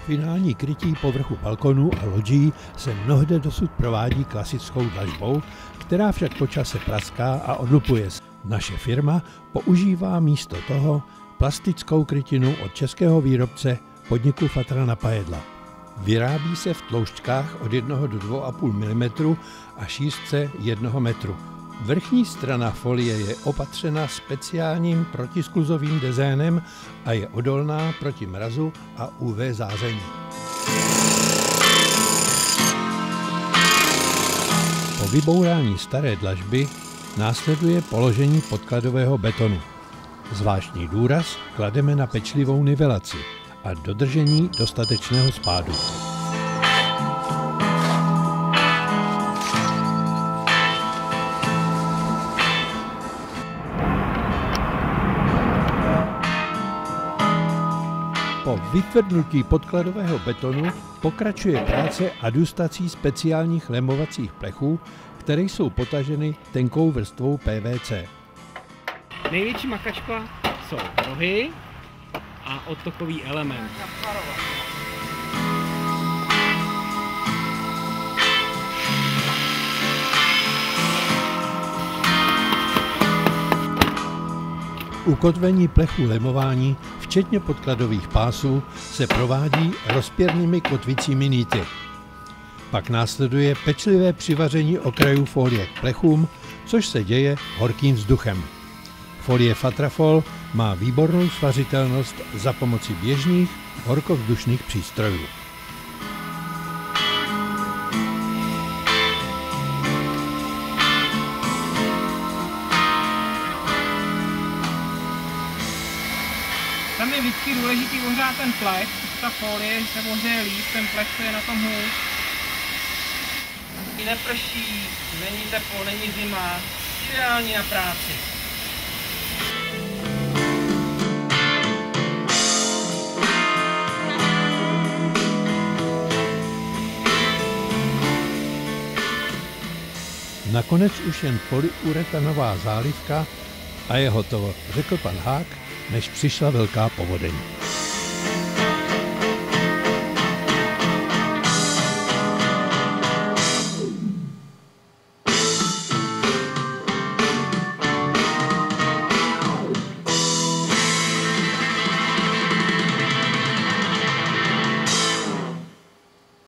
Finální krytí povrchu balkonů a lodží se mnohde dosud provádí klasickou dlažbou, která však po čase praská a odlupuje se. Naše firma používá místo toho plastickou krytinu od českého výrobce podniku Fatra na Pajedla. Vyrábí se v tloušťkách od 1 do 2,5 mm a šířce 1 metru. Vrchní strana folie je opatřena speciálním protiskluzovým dezénem a je odolná proti mrazu a UV záření. Po vybourání staré dlažby následuje položení podkladového betonu. Zvláštní důraz klademe na pečlivou nivelaci a dodržení dostatečného spádu. Po vytvrdnutí podkladového betonu pokračuje práce adustací speciálních lemovacích plechů, které jsou potaženy tenkou vrstvou PVC. Největší makačka jsou rohy a odtokový element. Ukotvení plechu lemování, včetně podkladových pásů, se provádí rozpěrnými kotvicími nýty. Pak následuje pečlivé přivaření okrajů folie k plechům, což se děje horkým vzduchem. Folie Fatrafol má výbornou svařitelnost za pomoci běžných horkovzdušných přístrojů. Tam je vždycky důležitý ohřát ten plech, ta folie se ohřeje líp, ten plech je na tom hůř. Neprší, není teplo, není zima, ideální na práci. Nakonec už jen polyuretanová zálivka a je hotovo, řekl pan Hák, než přišla velká povodeň.